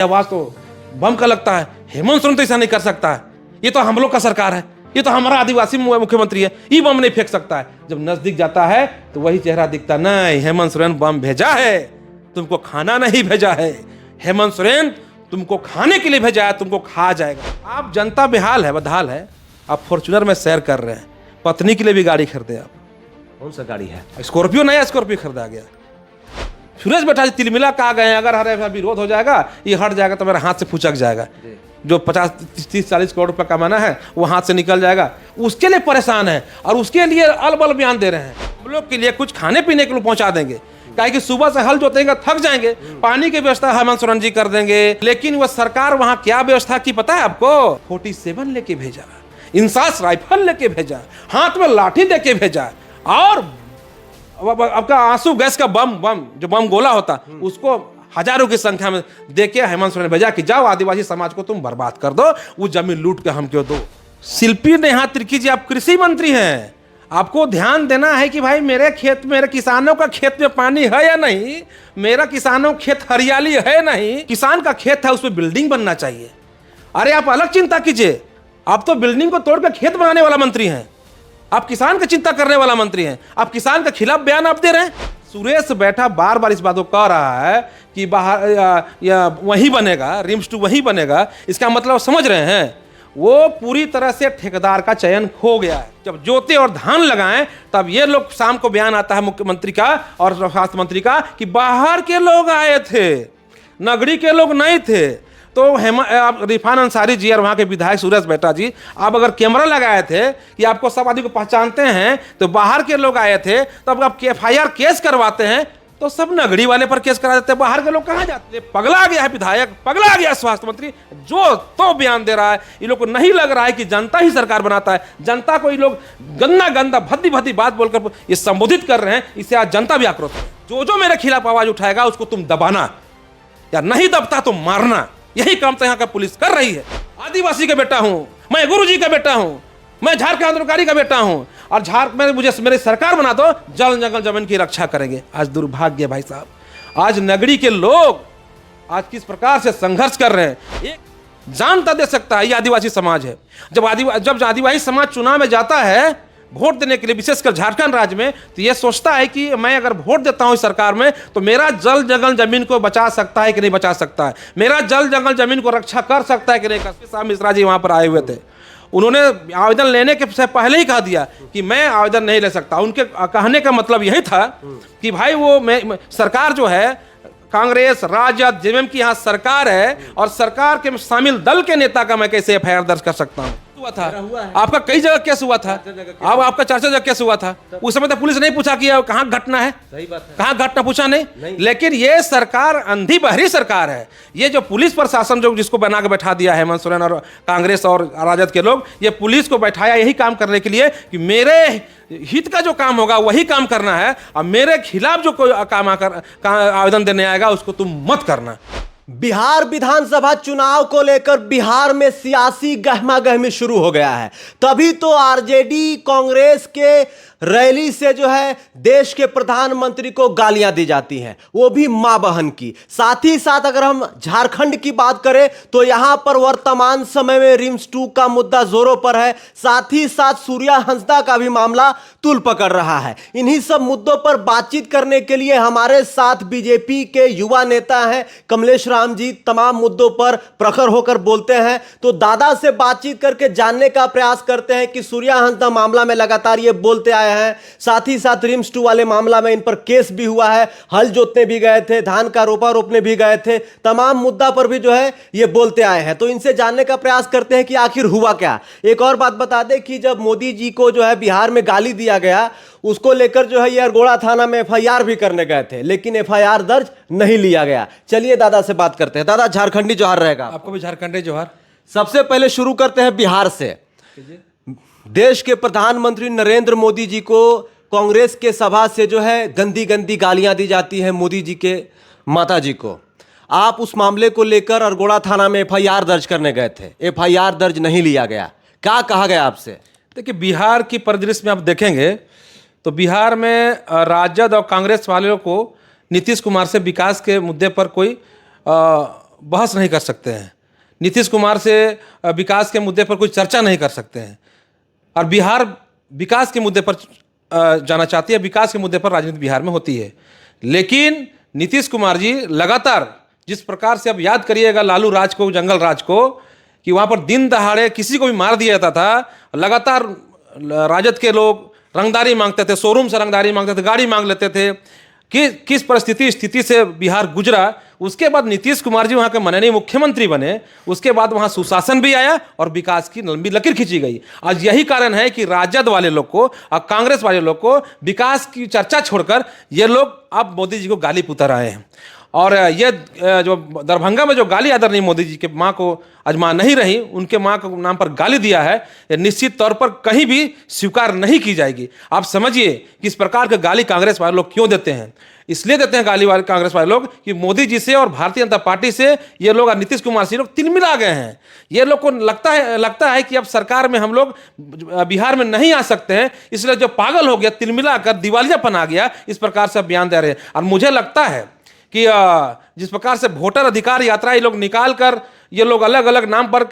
आवाज तो बम का लगता है, हेमंत सोरेन तो ऐसा नहीं कर सकता है, ये तो हम लोग का सरकार है, ये तो हमारा आदिवासी मुख्यमंत्री है, ये बम नहीं फेंक सकता है। जब नजदीक जाता है तो वही चेहरा दिखता, नहीं हेमंत सोरेन बम भेजा है, तुमको खाना नहीं भेजा है, हेमंत सोरेन तुमको खाने के लिए भेजा है, तुमको खा जाएगा। आप जनता बेहाल है, बदहाल है। आप फॉर्च्यूनर में सैर कर रहे हैं, पत्नी के लिए भी गाड़ी खरीदे आप। कौन सा गाड़ी है? स्कॉर्पियो, नया स्कॉर्पियो खरीदा गया। सुरेश बैठा जी तिलमिला कहा गए, अगर हमारे विरोध हो जाएगा, ये हट जाएगा तो मेरे हाथ से फुचक जाएगा, जो 50, 30, 40 करोड़ रुपया कमाना है वो हाथ से निकल जाएगा। उसके लिए परेशान है और उसके लिए अलबल बयान दे रहे हैं। हम लोग के लिए कुछ खाने पीने के लिए पहुंचा देंगे, काहे कि सुबह से हल जोतेंगे, थक जाएंगे, पानी की व्यवस्था हेमंत सोरेन जी कर देंगे। लेकिन वह सरकार वहां क्या व्यवस्था की पता है आपको? 47 लेके भेजा, इंसास राइफल लेके भेजा, हाथ में लाठी देके भेजा, और आपका आंसू गैस का बम जो बम गोला होता उसको हजारों की संख्या में देके हेमंत सोरेन ने भेजा कि जाओ आदिवासी समाज को तुम बर्बाद कर दो, वो जमीन लूट के हमको दो। शिल्पी नेहा तिर्की जी, आप कृषि मंत्री हैं, आपको ध्यान देना है कि भाई मेरे खेत, मेरे किसानों का खेत में पानी है या नहीं, मेरा किसानों खेत हरियाली है नहीं, किसान का खेत है उसमें बिल्डिंग बनना चाहिए। अरे आप अलग चिंता कीजिए, आप तो बिल्डिंग को तोड़ कर खेत बनाने वाला मंत्री हैं, आप किसान की चिंता करने वाला मंत्री हैं, आप किसान के खिलाफ बयान आप दे रहे हैं। सुरेश बैठा बार बार इस बात को कह रहा है कि बाहर या वहीं बनेगा, रिम्स 2 वहीं बनेगा। इसका मतलब समझ रहे हैं, वो पूरी तरह से ठेकेदार का चयन हो गया है। जब जोते और धान लगाएं तब ये लोग, शाम को बयान आता है मुख्यमंत्री का और स्वास्थ्य मंत्री का कि बाहर के लोग आए थे, नगरी के लोग नहीं थे। तो रिफान अंसारी जी और वहाँ के विधायक सुरेश बेटा जी, आप अगर कैमरा लगाए थे कि आपको सब आदमी को पहचानते हैं, तो बाहर के लोग आए थे, तब आप FIR केस करवाते हैं तो सब नगरी वाले पर केस करा देते हैं, बाहर के लोग कहाँ जाते हैं? पगला गया है विधायक, पगला गया स्वास्थ्य मंत्री, जो तो बयान दे रहा है। ये लोग को नहीं लग रहा है कि जनता ही सरकार बनाता है, जनता को ये लोग गंदा भद्दी भद्दी बात बोलकर ये संबोधित कर रहे हैं। इससे आज जनता भी आक्रोशित है। जो मेरे खिलाफ आवाज उठाएगा उसको तुम दबाना, या नहीं दबता तो मारना, यही काम तो यहाँ का पुलिस कर रही है। आदिवासी का बेटा हूं मैं, गुरुजी का बेटा हूं मैं, झारखंड आंदोलनकारी का बेटा हूं, और झारखंड मुझे मेरी सरकार बना दो, जल जंगल जमीन की रक्षा करेंगे। आज दुर्भाग्य भाई साहब, आज नगरी के लोग आज किस प्रकार से संघर्ष कर रहे हैं। एक जानता दे सकता है ये आदिवासी समाज है। जब आदिवासी समाज चुनाव में जाता है वोट देने के लिए, विशेषकर झारखंड राज्य में, तो ये सोचता है कि मैं अगर वोट देता हूं इस सरकार में तो मेरा जल जंगल जमीन को बचा सकता है कि नहीं बचा सकता है, मेरा जल जंगल जमीन को रक्षा कर सकता है कि नहीं। साहब मिश्रा जी वहां पर आए हुए थे, उन्होंने आवेदन लेने के से पहले ही कह दिया कि मैं आवेदन नहीं ले सकता। उनके कहने का मतलब यही था कि भाई वो सरकार जो है, कांग्रेस, राजद, जेएमएम की यहाँ सरकार है, और सरकार के शामिल दल के नेता का मैं कैसे FIR दर्ज कर सकता हूँ? हुआ था आपका कई जगह केस हुआ था, अब आपका 4 जगह केस हुआ था। उस समय तो पुलिस नहीं पूछा कि कहाँ घटना है, सही बात है, कहाँ घटना पूछा नहीं। लेकिन ये सरकार अंधी बहरी सरकार है। ये जो पुलिस प्रशासन जो जिसको बना के बैठा दिया है हेमंत सोरेन और कांग्रेस और राजद के लोग, ये पुलिस को बैठाया यही काम करने के लिए कि मेरे हित का जो काम होगा वही काम करना है, और मेरे खिलाफ जो कोई काम आवेदन देने आएगा उसको तुम मत करना। बिहार विधानसभा चुनाव को लेकर बिहार में सियासी गहमागहमी शुरू हो गया है। तभी तो आरजेडी कांग्रेस के रैली से जो है देश के प्रधानमंत्री को गालियां दी जाती हैं, वो भी मां बहन की। साथ ही साथ अगर हम झारखंड की बात करें तो यहां पर वर्तमान समय में रिम्स 2 का मुद्दा जोरों पर है। साथ ही साथ सूर्या हंसदा का भी मामला तूल पकड़ रहा है। इन्हीं सब मुद्दों पर बातचीत करने के लिए हमारे साथ बीजेपी के युवा नेता हैं कमलेश राम जी, तमाम मुद्दों पर प्रखर होकर बोलते हैं। तो दादा से बातचीत करके जानने का प्रयास करते हैं कि सूर्या हंसदा मामला में लगातार ये बोलते आए हैं, साथ ही साथ रिम्स 2 वाले मामला में इन पर केस भी हुआ है, हल जोतने भी गए थे, धान का रोपा रोपने भी गए थे, तमाम मुद्दा पर भी जो है ये बोलते आए हैं। तो इनसे जानने का प्रयास करते हैं कि आखिर हुआ क्या। एक और बात बता दें कि जब मोदी जी को जो है बिहार में गाली दिया गया, उसको लेकर जो है ये अरगोड़ा थाना में FIR भी करने गए थे, लेकिन FIR दर्ज नहीं लिया गया। चलिए दादा से बात करते हैं। दादा, झारखंडी जोहार रहेगा। आपको भी झारखंडी जोहार। सबसे पहले शुरू करते हैं बिहार से। देश के प्रधानमंत्री नरेंद्र मोदी जी को कांग्रेस के सभा से जो है गंदी गंदी गालियां दी जाती हैं मोदी जी के माता जी को। आप उस मामले को लेकर अरगोड़ा थाना में FIR दर्ज करने गए थे, FIR दर्ज नहीं लिया गया, क्या कहा गया आपसे? देखिए, बिहार की परिदृश्य में आप देखेंगे तो बिहार में राजद और कांग्रेस वालों को नीतीश कुमार से विकास के मुद्दे पर कोई बहस नहीं कर सकते हैं, नीतीश कुमार से विकास के मुद्दे पर कोई चर्चा नहीं कर सकते हैं। और बिहार विकास के मुद्दे पर जाना चाहती है, विकास के मुद्दे पर राजनीति बिहार में होती है। लेकिन नीतीश कुमार जी लगातार जिस प्रकार से, अब याद करिएगा लालू राज को, जंगल राज को, कि वहाँ पर दिन दहाड़े किसी को भी मार दिया जाता था, लगातार राजद के लोग रंगदारी मांगते थे, शोरूम से रंगदारी मांगते थे, गाड़ी मांग लेते थे। कि किस स्थिति से बिहार गुजरा। उसके बाद नीतीश कुमार जी वहाँ के माननीय मुख्यमंत्री बने, उसके बाद वहाँ सुशासन भी आया और विकास की लंबी लकीर खींची गई। आज यही कारण है कि राजद वाले लोग को और कांग्रेस वाले लोग को विकास की चर्चा छोड़कर ये लोग अब मोदी जी को गाली पुतर आए हैं। और ये जो दरभंगा में जो गाली आदरणीय मोदी जी के माँ को आज माँ नहीं रही, उनके माँ के नाम पर गाली दिया है, ये निश्चित तौर पर कहीं भी स्वीकार नहीं की जाएगी। आप समझिए कि इस प्रकार के गाली कांग्रेस वाले लोग क्यों देते हैं। इसलिए देते हैं गाली वाले कांग्रेस वाले लोग कि मोदी जी से और भारतीय जनता पार्टी से ये लोग, नीतीश कुमार से लोग तिलमिला गए हैं। ये लोग को लगता है कि अब सरकार में हम लोग बिहार में नहीं आ सकते हैं, इसलिए जो पागल हो गया, तिलमिला कर दिवालियापन आ गया, इस प्रकार से बयान दे रहे हैं। और मुझे लगता है कि जिस प्रकार से वोटर अधिकार यात्रा ये लोग निकाल कर, ये लोग अलग अलग नाम पर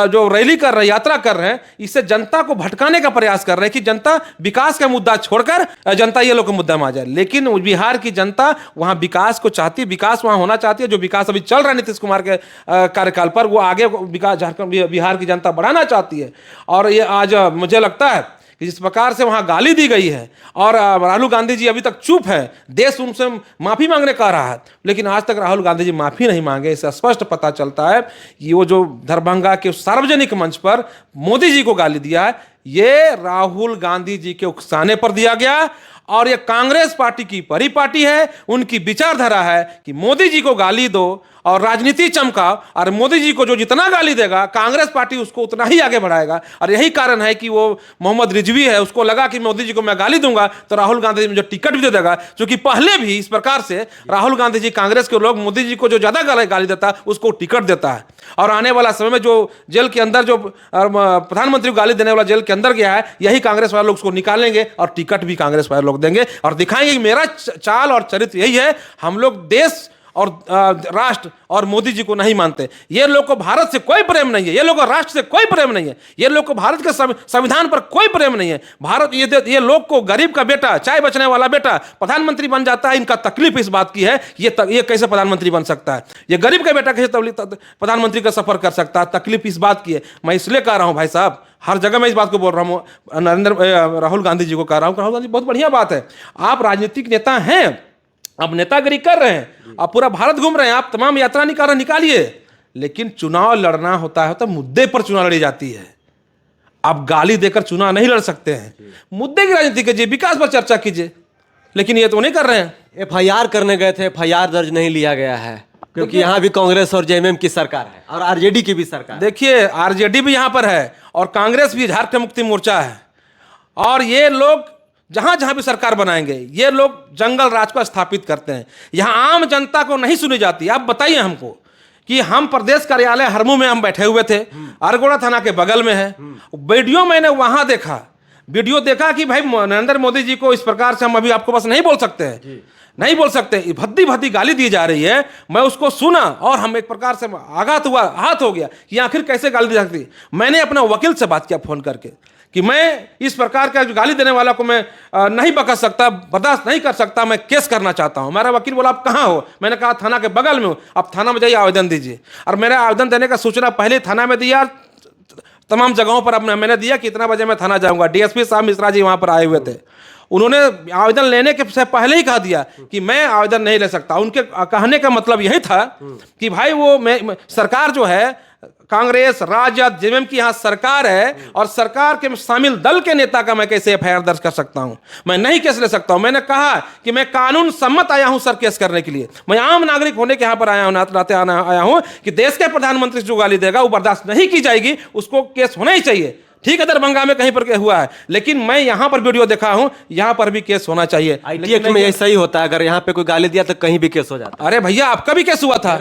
जो रैली कर रहे हैं, यात्रा कर रहे हैं, इससे जनता को भटकाने का प्रयास कर रहे हैं कि जनता विकास का मुद्दा छोड़कर जनता ये लोग का मुद्दा में आ जाए। लेकिन बिहार की जनता वहाँ विकास को चाहती है, विकास वहाँ होना चाहती है। जो विकास अभी चल रहा है नीतीश कुमार के कार्यकाल पर, वो आगे विकास झारखंड बिहार की जनता बढ़ाना चाहती है। और ये आज मुझे लगता है कि जिस प्रकार से वहाँ गाली दी गई है और राहुल गांधी जी अभी तक चुप है, देश उनसे माफ़ी मांगने कह रहा है, लेकिन आज तक राहुल गांधी जी माफ़ी नहीं मांगे। इससे स्पष्ट पता चलता है कि वो जो दरभंगा के सार्वजनिक मंच पर मोदी जी को गाली दिया है, ये राहुल गांधी जी के उकसाने पर दिया गया। और ये कांग्रेस पार्टी की परिपाटी है, उनकी विचारधारा है कि मोदी जी को गाली दो और राजनीति चमकाओ, और मोदी जी को जो जितना गाली देगा कांग्रेस पार्टी उसको उतना ही आगे बढ़ाएगा। और यही कारण है कि वो मोहम्मद रिजवी है, उसको लगा कि मोदी जी को मैं गाली दूंगा तो राहुल गांधी जी मुझे टिकट भी दे देगा, क्योंकि पहले भी इस प्रकार से राहुल गांधी जी, कांग्रेस के लोग मोदी जी को जो ज्यादा गाली देता है उसको टिकट देता है। और आने वाला समय में जो जेल के अंदर जो प्रधानमंत्री को गाली देने वाला जेल के अंदर गया है, यही कांग्रेस वाले लोग उसको निकालेंगे और टिकट भी कांग्रेस वाले लोग देंगे और दिखाएंगे कि मेरा चाल और चरित्र यही है। हम लोग देश और राष्ट्र और मोदी जी को नहीं मानते। ये लोग को भारत से कोई प्रेम नहीं है, ये लोग को राष्ट्र से कोई प्रेम नहीं है, ये लोग को भारत के संविधान पर कोई प्रेम नहीं है। भारत ये लोग को गरीब का बेटा, चाय बेचने वाला बेटा प्रधानमंत्री बन जाता है। इनका तकलीफ इस बात की है ये कैसे प्रधानमंत्री बन सकता है, ये गरीब का बेटा कैसे प्रधानमंत्री का सफर कर सकता है, तकलीफ इस बात की है। मैं इसलिए कह रहा हूं भाई साहब, हर जगह मैं इस बात को बोल रहा हूं, राहुल गांधी जी को कह रहा हूं, राहुल गांधी बहुत बढ़िया बात है, आप राजनीतिक नेता हैं, आप नेतागिरी कर रहे हैं, आप पूरा भारत घूम रहे हैं, आप तमाम यात्रा निकालिए, लेकिन चुनाव लड़ना होता है तो मुद्दे पर चुनाव लड़ी जाती है। आप गाली देकर चुनाव नहीं लड़ सकते हैं, मुद्दे की राजनीति कीजिए, विकास पर चर्चा कीजिए, लेकिन ये तो नहीं कर रहे हैं। FIR करने गए थे, FIR दर्ज नहीं लिया गया है, क्योंकि यहाँ भी कांग्रेस और JMM की सरकार है और RJD की भी सरकार। देखिए RJD भी यहाँ पर है और कांग्रेस भी, झारखंड मुक्ति मोर्चा है, और ये लोग जहां जहां भी सरकार बनाएंगे ये लोग जंगल राज को स्थापित करते हैं। यहां आम जनता को नहीं सुनी जाती। आप बताइए हमको कि हम प्रदेश कार्यालय हरमू में हम बैठे हुए थे, अरगोड़ा थाना के बगल में है, वीडियो मैंने वहां देखा कि भाई नरेंद्र मोदी जी को इस प्रकार से हम अभी आपको बस नहीं बोल सकते हैं, नहीं बोल सकते, भद्दी भद्दी गाली दी जा रही है। मैं उसको सुना और हम एक प्रकार से आहत हो गया कि आखिर कैसे गाली दी सकती। मैंने अपना वकील से बात किया फोन करके कि मैं इस प्रकार का जो गाली देने वाला को मैं नहीं बकस सकता, बर्दाश्त नहीं कर सकता, मैं केस करना चाहता हूं। मेरा वकील बोला आप कहाँ हो? मैंने कहा थाना के बगल में हूं, आप थाना में जाइए आवेदन दीजिए। और मेरा आवेदन देने का सूचना पहले थाना में दिया, तमाम जगहों पर अब मैंने दिया कि इतना बजे मैं थाना जाऊंगा। DSP साहब मिश्रा जी वहां पर आए हुए थे, उन्होंने आवेदन लेने के से पहले ही कहा दिया कि मैं आवेदन नहीं ले सकता। उनके कहने का मतलब यही था कि भाई वो सरकार जो है, कांग्रेस, राजद, JMM की यहाँ सरकार है और सरकार के शामिल दल के नेता का मैं कैसे FIR दर्ज कर सकता हूँ? मैं नहीं केस ले सकता हूँ। मैंने कहा कि मैं कानून सम्मत आया हूँ सर केस करने के लिए, मैं आम नागरिक होने के यहाँ पर आया हूँ कि देश के प्रधानमंत्री से जो गाली देगा वो बर्दाश्त नहीं की जाएगी, उसको केस होना ही चाहिए। ठीक है दरभंगा में कहीं पर के हुआ है, लेकिन मैं यहाँ पर वीडियो देखा हूँ, यहाँ पर भी केस होना चाहिए। IT एक्ट में ऐसा ही होता है, अगर यहाँ पे कोई गाली दिया तो कहीं भी केस हो जाता है। अरे भैया आपका भी केस हुआ था,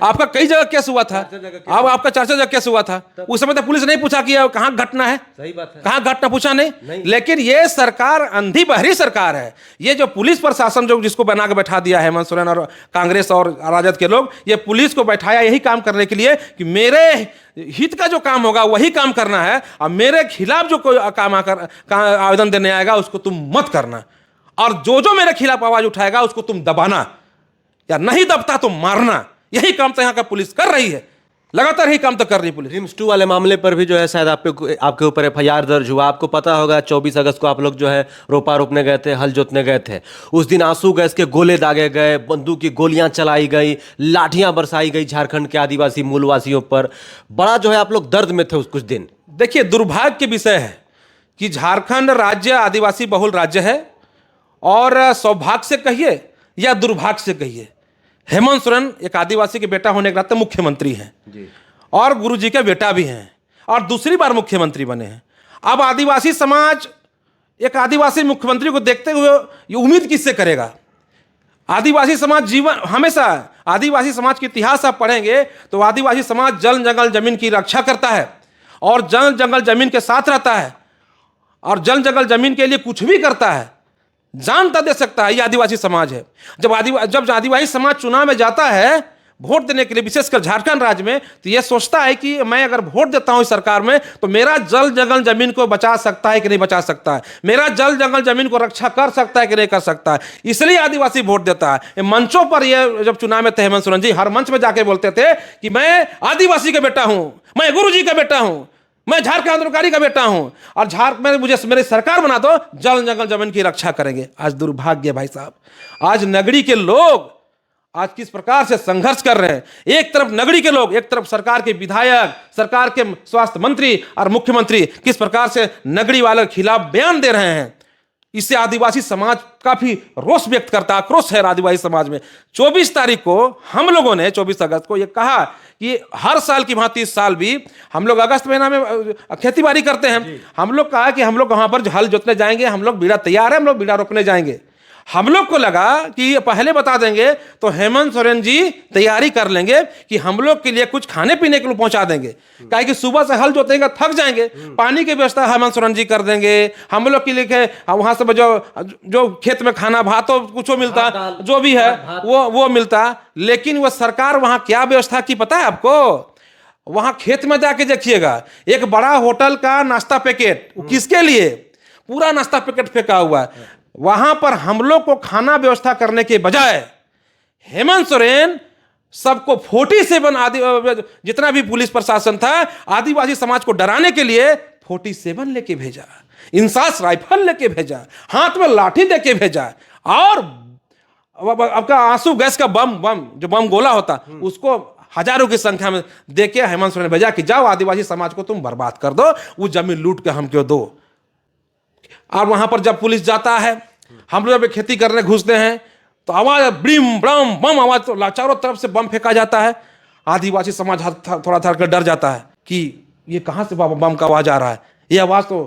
आपका कई जगह केस हुआ था, अब आपका 4 जगह केस हुआ था। उस समय तो पुलिस नहीं पूछा कि कहाँ घटना है, सही बात है, कहाँ घटना पूछा नहीं। लेकिन ये सरकार अंधी बहरी सरकार है। ये जो पुलिस प्रशासन जो जिसको बना के बैठा दिया है हेमंत सोरेन और कांग्रेस और राजद के लोग, ये पुलिस को बैठाया यही काम करने के लिए कि मेरे हित का जो काम होगा वही काम करना है, और मेरे खिलाफ जो कोई काम आवेदन देने आएगा उसको तुम मत करना, और जो मेरे खिलाफ आवाज उठाएगा उसको तुम दबाना, या नहीं दबता तो मारना। यही काम तो यहाँ का पुलिस कर रही है, लगातार यही काम तो कर रही है पुलिस। रिम्स 2 वाले मामले पर भी जो है शायद आपके ऊपर FIR दर्ज हुआ। आपको पता होगा 24 अगस्त को आप लोग जो है रोपा रोपने गए थे, हल जोतने गए थे। उस दिन आंसू गैस के गोले दागे गए, बंदूक की गोलियां चलाई गई, लाठियां बरसाई गई झारखंड के आदिवासी मूलवासियों पर। बड़ा जो है आप लोग दर्द में थे उस कुछ दिन। देखिए दुर्भाग्य के विषय है कि झारखंड राज्य आदिवासी बहुल राज्य है, और सौभाग्य से कहिए या दुर्भाग्य से कहिए, हेमंत सोरेन एक आदिवासी के बेटा होने के नाते मुख्यमंत्री हैं और गुरुजी के बेटा भी हैं, और दूसरी बार मुख्यमंत्री बने हैं। अब आदिवासी समाज एक आदिवासी मुख्यमंत्री को देखते हुए ये उम्मीद किससे करेगा? आदिवासी समाज जीवन हमेशा, आदिवासी समाज के इतिहास आप पढ़ेंगे तो आदिवासी समाज जल जंगल जमीन की रक्षा करता है, और जल जंगल जमीन के साथ रहता है, और जल जंगल जमीन के लिए कुछ भी करता है, जान तक दे सकता है। ये आदिवासी समाज है। जब आदिवासी समाज चुनाव में जाता है वोट देने के लिए, विशेषकर झारखंड राज्य में, तो ये सोचता है कि मैं अगर वोट देता हूं इस सरकार में तो मेरा जल जंगल जमीन को बचा सकता है कि नहीं बचा सकता है, मेरा जल जंगल जमीन को रक्षा कर सकता है कि नहीं कर सकता है, इसलिए आदिवासी वोट देता है। मंचों पर ये जब चुनाव में थे हेमंत सोरेन जी हर मंच में जाके बोलते थे कि मैं आदिवासी का बेटा हूं, मैं गुरुजी का बेटा हूं, मैं झारखंड आंदोलनकारी का बेटा हूं, और झारखंड में मुझे मेरी सरकार बना दो, जल जंगल जमीन की रक्षा करेंगे। आज दुर्भाग्य भाई साहब, आज नगरी के लोग आज किस प्रकार से संघर्ष कर रहे हैं। एक तरफ नगरी के लोग, एक तरफ सरकार के विधायक, सरकार के स्वास्थ्य मंत्री और मुख्यमंत्री किस प्रकार से नगरी वालों के खिलाफ बयान दे रहे हैं। इससे आदिवासी समाज काफी रोष व्यक्त करता है, आक्रोश है आदिवासी समाज में। 24 तारीख को हम लोगों ने 24 अगस्त को यह कहा कि हर साल की भांति इस साल भी हम लोग अगस्त महीना में खेती बाड़ी करते हैं। हम लोग कहा कि हम लोग वहां पर हल जोतने जाएंगे, हम लोग बीड़ा तैयार है, हम लोग बीड़ा रोपने जाएंगे। हम लोग को लगा कि ये पहले बता देंगे तो हेमंत सोरेन जी तैयारी कर लेंगे कि हम लोग के लिए कुछ खाने पीने के लिए पहुंचा देंगे, काहे कि सुबह से हल जोतेंगे थक जाएंगे, पानी की व्यवस्था हेमंत सोरेन जी कर देंगे। हम लोग के लिए वहां से जो खेत में खाना भात तो कुछ मिलता, जो भी है वो मिलता। लेकिन वो सरकार वहां क्या व्यवस्था की पता है आपको? वहां खेत में जाके देखिएगा, एक बड़ा होटल का नाश्ता पैकेट, किसके लिए? पूरा नाश्ता पैकेट फेंका हुआ है। वहां पर हम लोग को खाना व्यवस्था करने के बजाय हेमंत सोरेन सबको 47 जितना भी पुलिस प्रशासन था आदिवासी समाज को डराने के लिए 47 लेके भेजा, इंसास राइफल लेके भेजा, हाथ में लाठी देके भेजा, और आपका आंसू गैस का बम गोला होता उसको हजारों की संख्या में देके हेमंत सोरेन भेजा कि जाओ आदिवासी समाज को तुम बर्बाद कर दो, वो जमीन लूट के हमको दो। और वहां पर जब पुलिस जाता है, हम लोग खेती करने घुसते हैं तो आवाज ब्रीम ब्रम बम आवाज, तो चारों तरफ से बम फेंका जाता है। आदिवासी समाज थोड़ा कर डर जाता है कि ये कहां से बम का आवाज आ रहा है, ये आवाज तो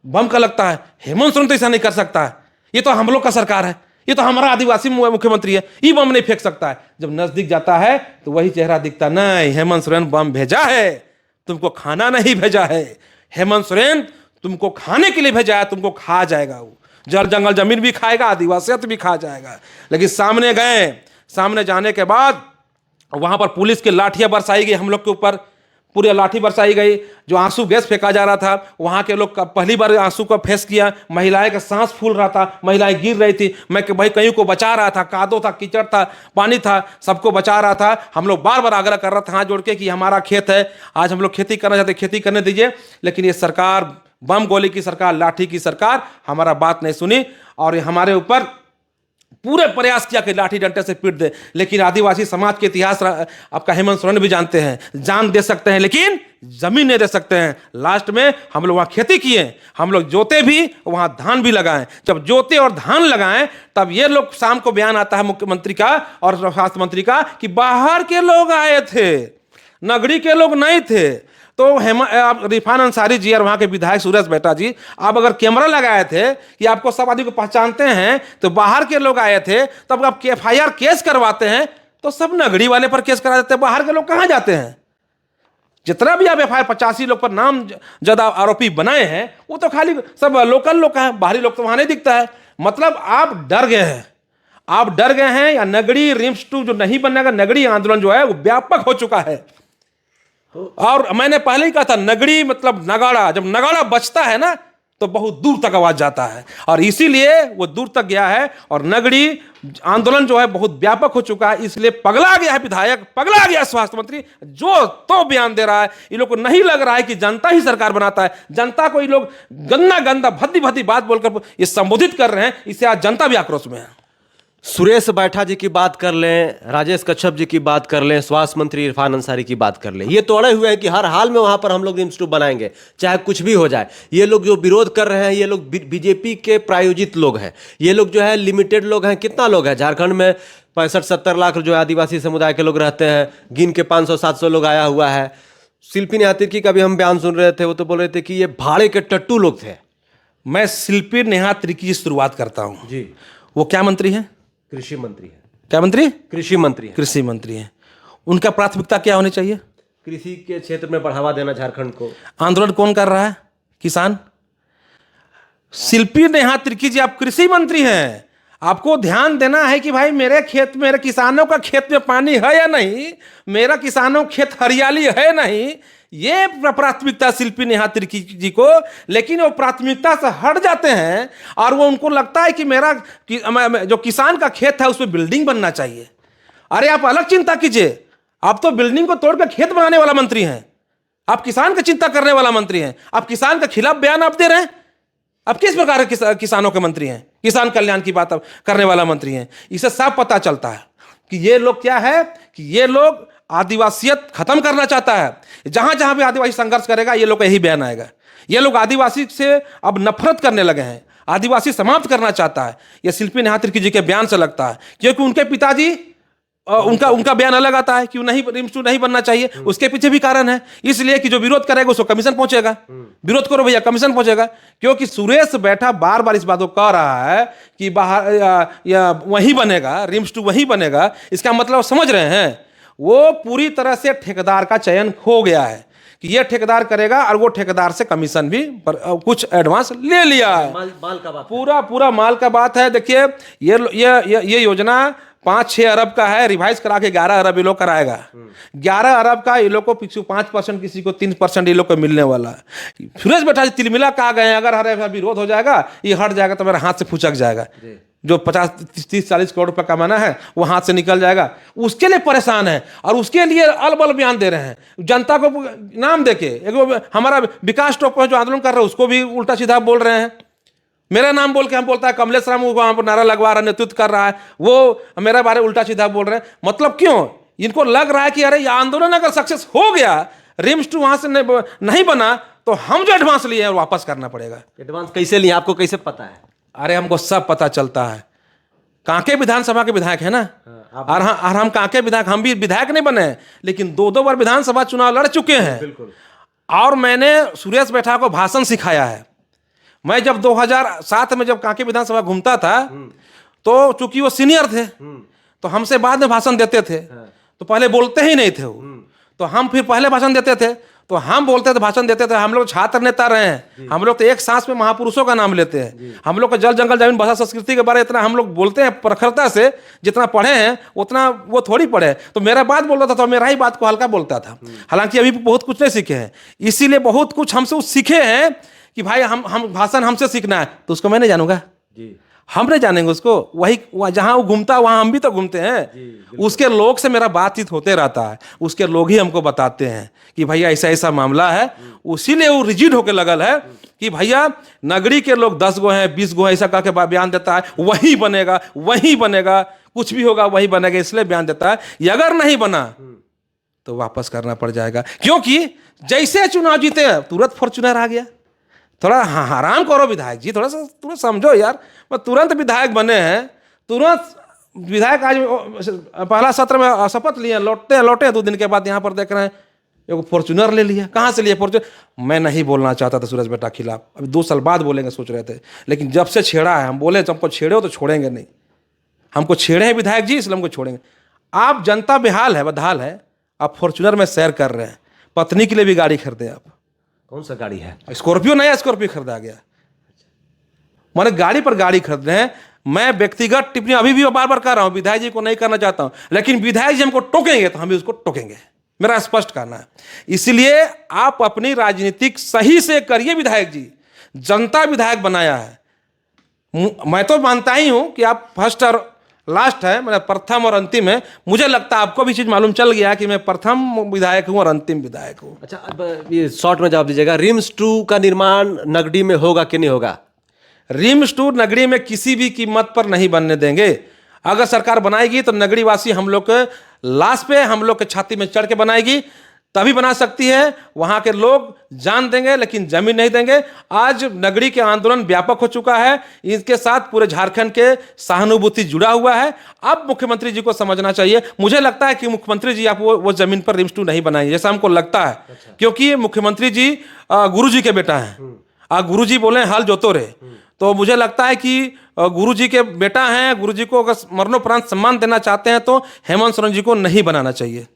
बम का लगता है। हेमंत सोरेन तो ऐसा नहीं कर सकता है, ये तो हम लोग का सरकार है, ये तो हमारा आदिवासी मुख्यमंत्री है, ये बम नहीं फेंक सकता है। जब नजदीक जाता है तो वही चेहरा दिखता, नहीं हेमंत सोरेन बम भेजा है, तुमको खाना नहीं भेजा है। हेमंत सोरेन तुमको खाने के लिए भेजा है, तुमको खा जाएगा, वो जल जंगल जमीन भी खाएगा, आदिवासियत भी खा जाएगा। लेकिन सामने गए, सामने जाने के बाद वहां पर पुलिस की लाठियां बरसाई गई, हम लोग के ऊपर पूरी लाठी बरसाई गई। जो आंसू गैस फेंका जा रहा था, वहां के लोग पहली बार आंसू का फेस किया। महिलाएं का सांस फूल रहा था, महिलाएं गिर रही थी, मैं भाई कहीं को बचा रहा था, कादो था, कीचड़ था, पानी था, सबको बचा रहा था। हम लोग बार बार आग्रह कर रहा था हाथ जोड़ के कि हमारा खेत है, आज हम लोग खेती करना चाहते, खेती करने दीजिए। लेकिन ये सरकार, बम गोली की सरकार, लाठी की सरकार, हमारा बात नहीं सुनी और हमारे ऊपर पूरे प्रयास किया कि लाठी डंडे से पीट दे। लेकिन आदिवासी समाज के इतिहास आपका हेमंत सोरेन भी जानते हैं, जान दे सकते हैं लेकिन जमीन नहीं दे सकते हैं। लास्ट में हम लोग वहां खेती किए, हम लोग जोते भी, वहां धान भी लगाएं। जब जोते और धान लगाएं तब ये लोग, शाम को बयान आता है मुख्यमंत्री का और स्वास्थ्य मंत्री का कि बाहर के लोग आए थे, नगरी के लोग नहीं थे। तो रिफान अंसारी जी और वहाँ के विधायक सुरेश बेटा जी, आप अगर कैमरा लगाए थे कि आपको सब आदमी को पहचानते हैं, तो बाहर के लोग आए थे, तब आप FIR केस करवाते हैं तो सब नगड़ी वाले पर केस करा देते हैं, बाहर के लोग कहाँ जाते हैं? जितना भी आप FIR 85 लोग पर नाम ज्यादा आरोपी बनाए हैं, वो तो खाली सब लोकल लोग हैं, बाहरी लोग तो वहां नहीं दिखता है। मतलब आप डर गए हैं, आप डर गए हैं, या नगड़ी रिम्स 2 जो नहीं बनेगा, नगड़ी आंदोलन जो है वो व्यापक हो चुका है। और मैंने पहले ही कहा था, नगड़ी मतलब नगाड़ा, जब नगाड़ा बजता है ना तो बहुत दूर तक आवाज जाता है, और इसीलिए वो दूर तक गया है। और नगड़ी आंदोलन जो है बहुत व्यापक हो चुका है, इसलिए पगला गया है विधायक, पगला गया स्वास्थ्य मंत्री, जो तो बयान दे रहा है। ये लोग को नहीं लग रहा है कि जनता ही सरकार बनाता है, जनता को ये लोग गंदा गंदा भद्दी भद्दी बात बोलकर ये संबोधित कर रहे हैं, इससे आज जनता भी आक्रोश में है। सुरेश बैठा जी की बात कर लें, राजेश कच्छप जी की बात कर लें, स्वास्थ्य मंत्री इरफान अंसारी की बात कर लें, ये तो अड़े हुए हैं कि हर हाल में वहां पर हम लोग रिम्स 2 बनाएंगे, चाहे कुछ भी हो जाए। ये लोग जो विरोध कर रहे हैं, ये लोग बीजेपी के प्रायोजित लोग हैं, ये लोग जो है लिमिटेड लोग हैं। कितना लोग हैं झारखंड में? 65-70 लाख जो है आदिवासी समुदाय के लोग रहते हैं, गिन के 500-700 लोग आया हुआ है। शिल्पी नेहा तिर्की का भी हम बयान सुन रहे थे, वो तो बोल रहे थे कि ये भाड़े के टट्टू लोग थे। मैं शिल्पी नेहा तिर्की की शुरुआत करता हूं जी। वो क्या मंत्री हैं? कृषि मंत्री है। क्या मंत्री? कृषि मंत्री है। कृषि मंत्री हैं। उनका प्राथमिकता क्या होनी चाहिए? कृषि के क्षेत्र में बढ़ावा देना झारखंड को। आंदोलन कौन कर रहा है? किसान। शिल्पी नेहा तिर्की जी, आप कृषि मंत्री हैं, आपको ध्यान देना है कि भाई मेरे खेत, मेरे किसानों का खेत में पानी है या नहीं, मेरा किसानों खेत हरियाली है नहीं, ये प्राथमिकता शिल्पी नेहा तिर्की जी को। लेकिन वो प्राथमिकता से हट जाते हैं और वो उनको लगता है कि मेरा जो किसान का खेत है उसमें बिल्डिंग बनना चाहिए। अरे आप अलग चिंता कीजिए, आप तो बिल्डिंग को तोड़कर खेत बनाने वाला मंत्री हैं, आप किसान की चिंता करने वाला मंत्री हैं, आप किसान के खिलाफ बयान आप दे रहे हैं। अब किस प्रकार के किसानों के मंत्री हैं, किसान कल्याण की बात करने वाला मंत्री हैं। इससे साफ पता चलता है कि ये लोग क्या है, कि ये लोग आदिवासियत खत्म करना चाहता है। जहां जहां भी आदिवासी संघर्ष करेगा, ये लोग का यही बयान आएगा। ये लोग आदिवासी से अब नफरत करने लगे हैं, आदिवासी समाप्त करना चाहता है। ये शिल्पी नेहा तिर्की जी के बयान से लगता है, क्योंकि उनके पिताजी उनका बयान अलग आता है कि नहीं रिम्स 2 नहीं बनना चाहिए। उसके पीछे भी कारण है, इसलिए कि जो विरोध करेगा उसको कमीशन पहुंचेगा। विरोध करो भैया, कमीशन पहुंचेगा। क्योंकि सुरेश बैठा बार बार इस बात को कह रहा है कि बाहर या वहीं बनेगा, रिम्स 2 वहीं बनेगा। इसका मतलब समझ रहे हैं, वो पूरी तरह से ठेकेदार का चयन खो गया है कि ये ठेकेदार करेगा, और वो ठेकेदार से कमीशन भी कुछ एडवांस ले लिया है। माल का बात, पूरा माल का बात है। देखिए ये योजना 5-6 अरब का है, रिवाइज करा के 11 अरब ये लोग कराएगा। 11 अरब का ये लोग को 5%, किसी को 3% ये लोग को मिलने वाला है। सुरेश बैठा जी तिलमिला कहा गए, अगर हर विरोध हो जाएगा, ये हट जाएगा तो मेरे हाथ से फुचक जाएगा, जो 50-30-40 करोड़ रुपया कमाना है वो हाथ से निकल जाएगा। उसके लिए परेशान है और उसके लिए अलबल बयान दे रहे हैं, जनता को नाम देके। हमारा विकास टोप जो आंदोलन कर रहे हैं उसको भी उल्टा सीधा बोल रहे हैं। मेरा नाम बोल के हम बोलता है कमलेश राम वहां पर नारा लगवा रहा है, नेतृत्व कर रहा है, वो मेरे बारे उल्टा सीधा बोल रहे हैं। मतलब क्यों? इनको लग रहा है कि अरे ये आंदोलन अगर सक्सेस हो गया, रिम्स 2 वहां से नहीं बना, तो हम जो एडवांस लिए हैं वापस करना पड़ेगा। एडवांस कैसे लिए, आपको कैसे पता है? अरे हमको सब पता चलता है। कांके विधानसभा के विधायक है ना, और हम कांके विधायक, हम भी विधायक नहीं बने, लेकिन 2 बार विधानसभा चुनाव लड़ चुके हैं। बिल्कुल। और मैंने सुरेश बैठा को भाषण सिखाया है। मैं जब 2007 में जब कांके विधानसभा घूमता था, तो चूंकि वो सीनियर थे, तो हमसे बाद में भाषण देते थे, तो पहले बोलते ही नहीं थे वो, तो हम फिर पहले भाषण देते थे, तो हम बोलते थे, भाषण देते थे। हम लोग छात्र नेता रहे हैं, हम लोग तो एक सांस में महापुरुषों का नाम लेते हैं। हम लोग को जल जंगल जमीन भाषा संस्कृति के बारे में इतना हम लोग बोलते हैं प्रखरता से, जितना पढ़े हैं उतना वो थोड़ी पढ़े। तो मेरा बात बोलता था तो मेरा ही बात को हल्का बोलता था। हालांकि अभी बहुत कुछ नहीं सीखे हैं, इसीलिए बहुत कुछ हमसे सीखे हैं कि भाई हम भाषण हमसे सीखना है, तो उसको मैं नहीं जानूंगा, हम नहीं जानेंगे उसको। वही जहां वो घूमता वहां हम भी तो घूमते हैं। उसके लोग से मेरा बातचीत होते रहता है, उसके लोग ही हमको बताते हैं कि भैया ऐसा ऐसा मामला है। उसीलिए वो रिजिड होकर लगल है कि भैया नगरी के लोग 10 गो हैं, 20 गो हैं, ऐसा कह के बयान देता है, वही बनेगा वही बनेगा, कुछ भी होगा वही बनेगा, इसलिए बयान देता है। ये अगर नहीं बना तो वापस करना पड़ जाएगा। क्योंकि जैसे चुनाव जीते तुरंत फॉर्च्यूनर आ गया। थोड़ा आराम करो विधायक जी, थोड़ा सा समझो यार। मैं तुरंत विधायक बने हैं, तुरंत विधायक आज पहला सत्र में शपथ लिए, लौटे 2 दिन के बाद यहाँ पर देख रहे हैं एक फॉर्च्यूनर ले लिया। कहाँ से लिया फॉर्च्यूनर? मैं नहीं बोलना चाहता था सूरज बेटा खिलाफ, अभी 2 साल बाद बोलेंगे सोच रहे थे, लेकिन जब से छेड़ा है हम बोले जब हमको छेड़े हो तो छोड़ेंगे नहीं। हमको छेड़े हैं विधायक जी, इसलिए हमको छोड़ेंगे। आप जनता बेहाल है, बदहाल है, आप फॉर्च्यूनर में सैर कर रहे हैं, पत्नी के लिए भी गाड़ी खरीदे आप। कौन सा गाड़ी है? स्कॉर्पियो, नया स्कॉर्पियो खरीदा गया। माने गाड़ी पर गाड़ी खरीद रहे हैं। मैं व्यक्तिगत टिप्पणी अभी भी बार बार कर रहा हूं, विधायक जी को नहीं करना चाहता हूं, लेकिन विधायक जी हमको टोकेंगे तो हम भी उसको टोकेंगे, मेरा स्पष्ट कहना है। इसलिए आप अपनी राजनीतिक सही से करिए विधायक जी, जनता विधायक बनाया है। मैं तो मानता ही हूं कि आप फर्स्ट और लास्ट है, मतलब प्रथम और अंतिम है। मुझे लगता है आपको भी चीज मालूम चल गया कि मैं प्रथम विधायक हूं और अंतिम विधायक हूं। अच्छा, अब ये शॉर्ट में जवाब दीजिएगा, रिम्स 2 का निर्माण नगडी में होगा कि नहीं होगा? रिम्स 2 नगरी में किसी भी कीमत पर नहीं बनने देंगे। अगर सरकार बनाएगी तो नगरी वासी हम लोग के लाश पे, हम लोग के छाती में चढ़ के बनाएगी, तभी बना सकती है। वहां के लोग जान देंगे लेकिन जमीन नहीं देंगे। आज नगरी के आंदोलन व्यापक हो चुका है, इसके साथ पूरे झारखंड के सहानुभूति जुड़ा हुआ है। अब मुख्यमंत्री जी को समझना चाहिए। मुझे लगता है कि मुख्यमंत्री जी आप वो जमीन पर रिम्स 2 नहीं बनाएंगे, जैसा हमको लगता है। क्योंकि मुख्यमंत्री जी गुरु जी के बेटा हैं। गुरु जी बोले हल जोतो रे, तो मुझे लगता है कि गुरु जी के बेटा हैं। गुरु जी को अगर मरणोपरांत सम्मान देना चाहते हैं तो हेमंत सोरेन जी को नहीं बनाना चाहिए।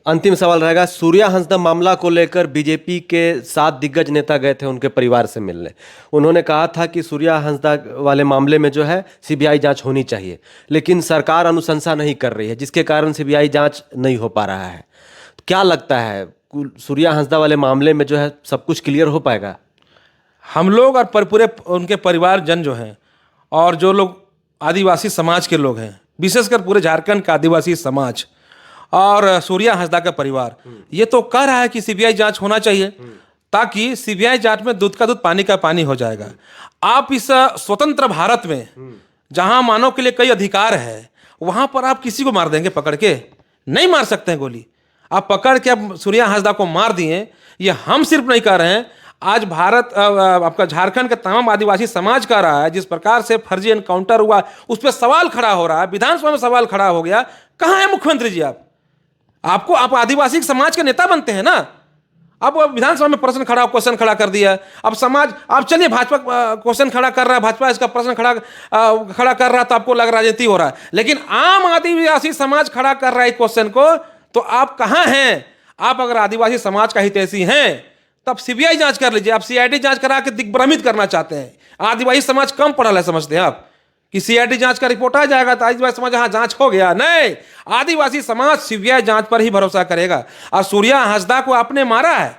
अंतिम सवाल रहेगा, सूर्या हांसदा मामला को लेकर बीजेपी के 7 दिग्गज नेता गए थे उनके परिवार से मिलने। उन्होंने कहा था कि सूर्या हांसदा वाले मामले में जो है सीबीआई जांच होनी चाहिए, लेकिन सरकार अनुशंसा नहीं कर रही है, जिसके कारण सीबीआई जांच नहीं हो पा रहा है। तो क्या लगता है, सूर्या हांसदा वाले मामले में जो है सब कुछ क्लियर हो पाएगा? हम लोग और पूरे उनके परिवारजन जो हैं और जो लोग आदिवासी समाज के लोग हैं, विशेषकर पूरे झारखंड का आदिवासी समाज और सूर्या हांसदा का परिवार, ये तो कह रहा है कि सीबीआई जांच होना चाहिए, ताकि सीबीआई जांच में दूध का दूध पानी का पानी हो जाएगा। आप इस स्वतंत्र भारत में जहां मानव के लिए कई अधिकार है, वहां पर आप किसी को मार देंगे पकड़ के? नहीं मार सकते हैं गोली। आप पकड़ के अब सूर्या हांसदा को मार दिए। ये हम सिर्फ नहीं कह रहे हैं, आज भारत आपका झारखंड के तमाम आदिवासी समाज कह रहा है। जिस प्रकार से फर्जी एनकाउंटर हुआ उस पर सवाल खड़ा हो रहा है, विधानसभा में सवाल खड़ा हो गया। कहां है मुख्यमंत्री जी? आप आदिवासी समाज के नेता बनते हैं ना, अब विधानसभा में प्रश्न खड़ा, क्वेश्चन खड़ा कर दिया। अब समाज, आप चलिए भाजपा क्वेश्चन खड़ा कर रहा है, भाजपा इसका प्रश्न खड़ा कर रहा है तो आपको लग राजनीति हो रहा है, लेकिन आम आदिवासी समाज खड़ा कर रहा है क्वेश्चन को, तो आप कहां हैं? आप अगर आदिवासी समाज का हितैषी हैं तब सीबीआई जांच कर लीजिए। आप सीआईडी जांच करा के दिग्भ्रमित करना चाहते हैं। आदिवासी समाज कम पढ़ा है समझते हैं आप कि सीआईडी जांच का रिपोर्ट आ जाएगा तो आदिवासी समाज हाँ जांच हो गया? नहीं, आदिवासी समाज सीबीआई जांच पर ही भरोसा करेगा। और सूर्या हांसदा को आपने मारा है,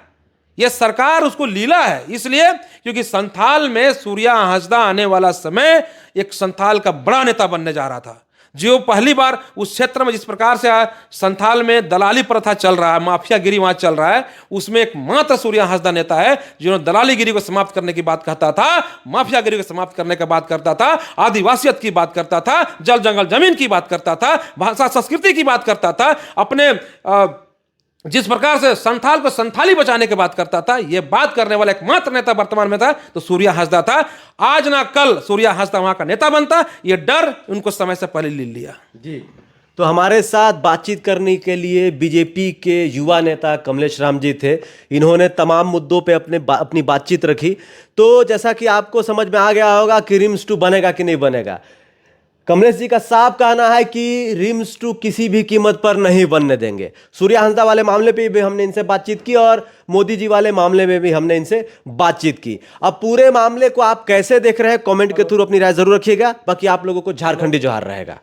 यह सरकार उसको लीला है, इसलिए क्योंकि संथाल में सूर्या हांसदा आने वाला समय एक संथाल का बड़ा नेता बनने जा रहा था। जो पहली बार उस क्षेत्र में जिस प्रकार से संथाल में दलाली प्रथा चल रहा है, माफियागिरी वहां चल रहा है, उसमें एक मात्र सूर्या हांसदा नेता है जिन्होंने दलालीगिरी को समाप्त करने की बात कहता था, माफियागिरी को समाप्त करने की बात करता था, आदिवासियत की बात करता था, जल जंगल जमीन की बात करता था, भाषा संस्कृति की बात करता था, अपने जिस प्रकार से संथाल को संथाली बचाने की बात करता था, यह बात करने वाला एकमात्र नेता वर्तमान में था तो सूर्या हांसदा था। आज ना कल सूर्या हांसदा वहां का नेता बनता, यह डर उनको समय से पहले ले लिया। जी, तो हमारे साथ बातचीत करने के लिए बीजेपी के युवा नेता कमलेश राम जी थे। इन्होंने तमाम मुद्दों पे अपनी बातचीत रखी। तो जैसा कि आपको समझ में आ गया होगा कि रिम्स 2 बनेगा कि नहीं बनेगा, कमलेश जी का साफ कहना है कि रिम्स 2 किसी भी कीमत पर नहीं बनने देंगे। सूर्या हांसदा वाले मामले पे भी हमने इनसे बातचीत की और मोदी जी वाले मामले में भी हमने इनसे बातचीत की। अब पूरे मामले को आप कैसे देख रहे हैं, कमेंट के थ्रू अपनी राय जरूर रखिएगा। बाकी आप लोगों को झारखंडी जोहार रहेगा।